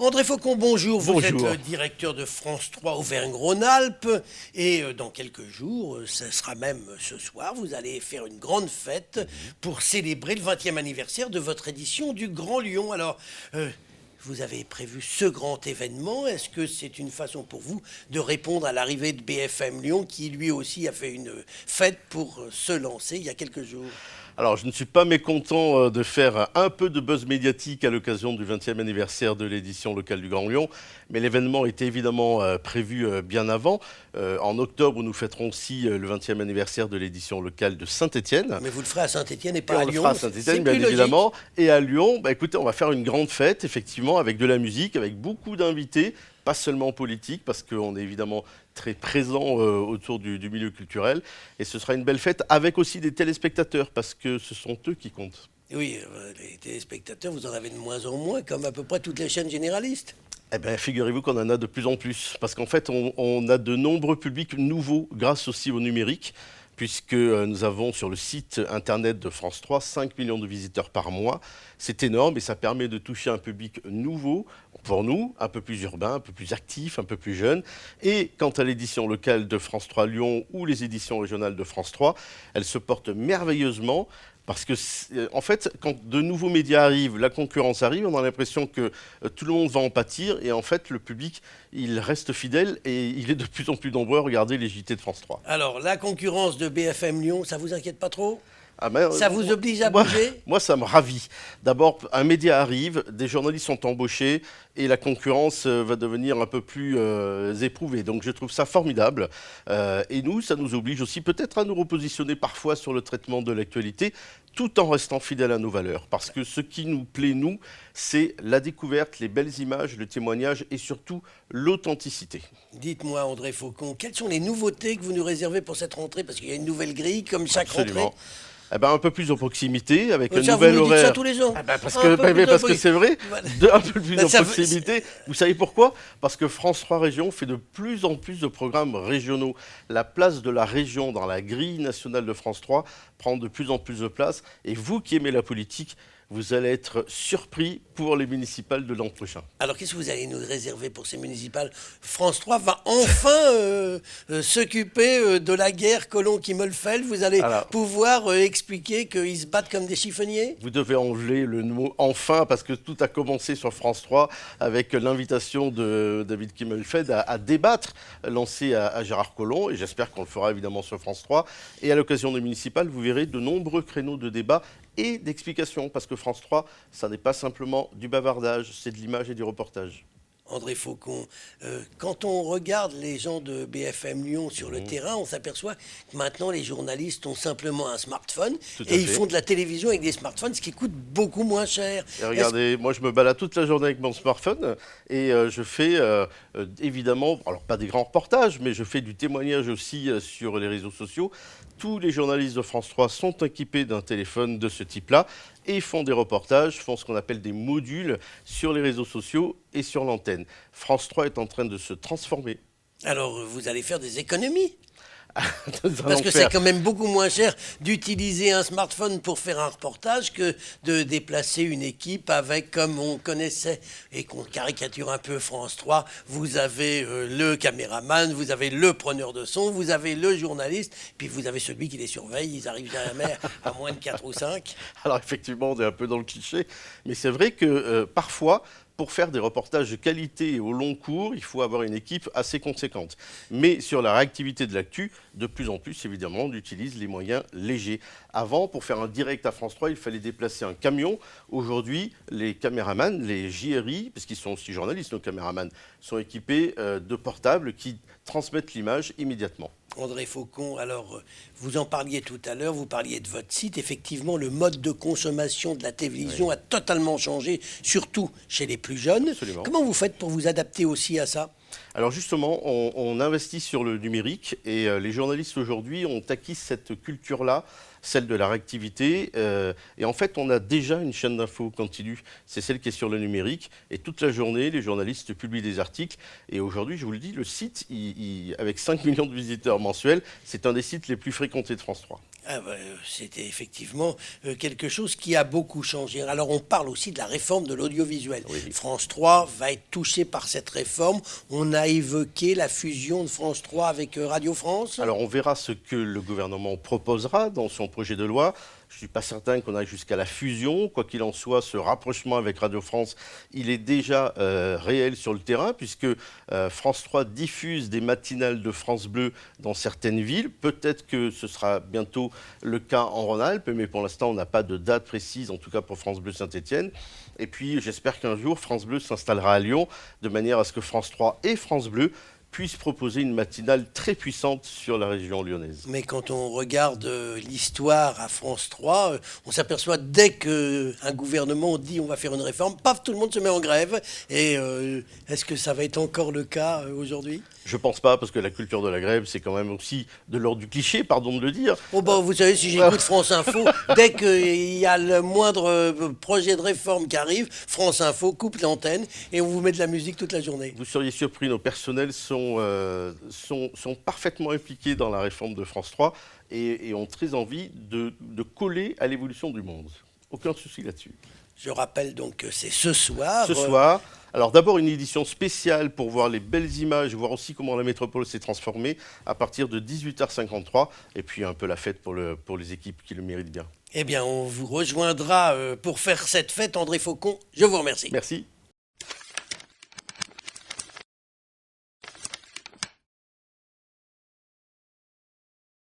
André Faucon, bonjour. Vous Bonjour. êtes directeur de France 3 Auvergne-Rhône-Alpes et dans quelques jours, ce sera même ce soir, vous allez faire une grande fête pour célébrer le 20e anniversaire de votre édition du Grand Lyon. Alors, vous avez prévu ce grand événement. Est-ce que c'est une façon pour vous de répondre à l'arrivée de BFM Lyon qui lui aussi a fait une fête pour se lancer il y a quelques jours? Alors, je ne suis pas mécontent de faire un peu de buzz médiatique à l'occasion du 20e anniversaire de l'édition locale du Grand Lyon, mais l'événement était évidemment prévu bien avant. En octobre, nous fêterons aussi le 20e anniversaire de l'édition locale de Saint-Étienne. Mais vous le ferez à Saint-Étienne et pas Et à on le Lyon. fera à Saint-Étienne, C'est bien plus logique. évidemment. Et à Lyon, écoutez, on va faire une grande fête, effectivement, avec de la musique, avec beaucoup d'invités, pas seulement politiques, parce qu'on est évidemment très présent autour du milieu culturel. Et ce sera une belle fête avec aussi des téléspectateurs, parce que ce sont eux qui comptent. Oui, les téléspectateurs, vous en avez de moins en moins, comme à peu près toutes les chaînes généralistes. Eh bien, figurez-vous qu'on en a de plus en plus, parce qu'en fait, on a de nombreux publics nouveaux grâce aussi au numérique, puisque nous avons sur le site internet de France 3 5 millions de visiteurs par mois. C'est énorme et ça permet de toucher un public nouveau, pour nous, un peu plus urbain, un peu plus actif, un peu plus jeune. Et quant à l'édition locale de France 3 Lyon ou les éditions régionales de France 3, elles se portent merveilleusement. Parce que, en fait, quand de nouveaux médias arrivent, la concurrence arrive, on a l'impression que tout le monde va en pâtir. Et en fait, le public, il reste fidèle et il est de plus en plus nombreux à regarder les JT de France 3. Alors, la concurrence de BFM Lyon, ça vous inquiète pas trop? Ah ben, Ça vous oblige à moi, bouger? moi, ça me ravit. D'abord, un média arrive, des journalistes sont embauchés et la concurrence va devenir un peu plus éprouvée. Donc, je trouve ça formidable. Et nous, ça nous oblige aussi peut-être à nous repositionner parfois sur le traitement de l'actualité, tout en restant fidèles à nos valeurs. Parce que ce qui nous plaît, nous, c'est la découverte, les belles images, le témoignage et surtout l'authenticité. Dites-moi, André Faucon, quelles sont les nouveautés que vous nous réservez pour cette rentrée? Parce qu'il y a une nouvelle grille, comme chaque Absolument. rentrée. Eh ben, un peu plus de proximité, avec un Ça, nouvel vous nous dites horaire. ça tous les ans? Ah ben, parce Un peu plus de que bruit. c'est vrai, Voilà. un peu plus Ben, de ça proximité. Vous savez pourquoi? Parce que France 3 Région fait de plus en plus de programmes régionaux. La place de la région dans la grille nationale de France 3 prend de plus en plus de place. Et vous qui aimez la politique, vous allez être surpris pour les municipales de l'an prochain. Alors, qu'est-ce que vous allez nous réserver pour ces municipales? France 3 va enfin s'occuper de la guerre Collomb-Kimmelfeld. Vous allez Alors, pouvoir expliquer qu'ils se battent comme des chiffonniers? vous devez enlever le mot enfin parce que tout a commencé sur France 3 avec l'invitation de David Kimmelfeld à débattre, lancée à Gérard Collomb, et j'espère qu'on le fera évidemment sur France 3. Et à l'occasion des municipales, vous verrez de nombreux créneaux de débat et d'explications, parce que France 3, ça n'est pas simplement du bavardage, c'est de l'image et du reportage. André Faucon, quand on regarde les gens de BFM Lyon sur le terrain, on s'aperçoit que maintenant les journalistes ont simplement un smartphone Tout à et ils fait. font de la télévision avec des smartphones, ce qui coûte beaucoup moins cher. Et regardez, moi je me balade toute la journée avec mon smartphone et je fais évidemment, alors pas des grands reportages, mais je fais du témoignage aussi sur les réseaux sociaux. Tous les journalistes de France 3 sont équipés d'un téléphone de ce type-là et font des reportages, font ce qu'on appelle des modules sur les réseaux sociaux et sur l'antenne. France 3 est en train de se transformer. Alors vous allez faire des économies. Nous Parce allons que faire- c'est quand même beaucoup moins cher d'utiliser un smartphone pour faire un reportage que de déplacer une équipe avec, comme on connaissait et qu'on caricature un peu France 3, vous avez le caméraman, vous avez le preneur de son, vous avez le journaliste, puis vous avez celui qui les surveille, ils arrivent jamais à moins de 4 ou 5. Alors effectivement, on est un peu dans le cliché, mais c'est vrai que parfois, pour faire des reportages de qualité et au long cours, il faut avoir une équipe assez conséquente. Mais sur la réactivité de l'actu, de plus en plus, évidemment, on utilise les moyens légers. Avant, pour faire un direct à France 3, il fallait déplacer un camion. Aujourd'hui, les caméramans, les JRI, parce qu'ils sont aussi journalistes, nos caméramans, sont équipés de portables qui transmettent l'image immédiatement. André Faucon, alors vous en parliez tout à l'heure, vous parliez de votre site. Effectivement, le mode de consommation de la télévision a totalement changé, surtout chez les plus jeunes. Absolument. Comment vous faites pour vous adapter aussi à ça? Alors justement, on investit sur le numérique et les journalistes aujourd'hui ont acquis cette culture-là, celle de la réactivité. Et en fait, on a déjà une chaîne d'infos continue, c'est celle qui est sur le numérique. Et toute la journée, les journalistes publient des articles. Et aujourd'hui, je vous le dis, le site, avec 5 millions de visiteurs mensuels, c'est un des sites les plus fréquentés de France 3. Ah ben, c'était effectivement quelque chose qui a beaucoup changé. Alors on parle aussi de la réforme de l'audiovisuel. Oui. France 3 va être touchée par cette réforme. On a évoqué la fusion de France 3 avec Radio France. Alors on verra ce que le gouvernement proposera dans son projet de loi. Je ne suis pas certain qu'on aille jusqu'à la fusion. Quoi qu'il en soit, ce rapprochement avec Radio France, il est déjà réel sur le terrain, puisque France 3 diffuse des matinales de France Bleu dans certaines villes. Peut-être que ce sera bientôt le cas en Rhône-Alpes, mais pour l'instant, on n'a pas de date précise, en tout cas pour France Bleu Saint-Étienne. Et puis, j'espère qu'un jour, France Bleu s'installera à Lyon, de manière à ce que France 3 et France Bleu puissent proposer une matinale très puissante sur la région lyonnaise. Mais quand on regarde l'histoire à France 3, on s'aperçoit dès qu'un gouvernement dit on va faire une réforme, paf, tout le monde se met en grève. Et est-ce que ça va être encore le cas aujourd'hui ? Je pense pas, parce que la culture de la grève, c'est quand même aussi de l'ordre du cliché, pardon de le dire. Oh bah, vous savez, si j'écoute France Info, dès qu'il y a le moindre projet de réforme qui arrive, France Info coupe l'antenne et on vous met de la musique toute la journée. Vous seriez surpris, nos personnels sont parfaitement impliqués dans la réforme de France 3 et ont très envie de coller à l'évolution du monde. Aucun souci là-dessus. Je rappelle donc que c'est ce soir. Ce soir, alors d'abord une édition spéciale pour voir les belles images, voir aussi comment la métropole s'est transformée à partir de 18h53 et puis un peu la fête pour les équipes qui le méritent bien. Eh bien, on vous rejoindra pour faire cette fête. André Faucon, je vous remercie. Merci.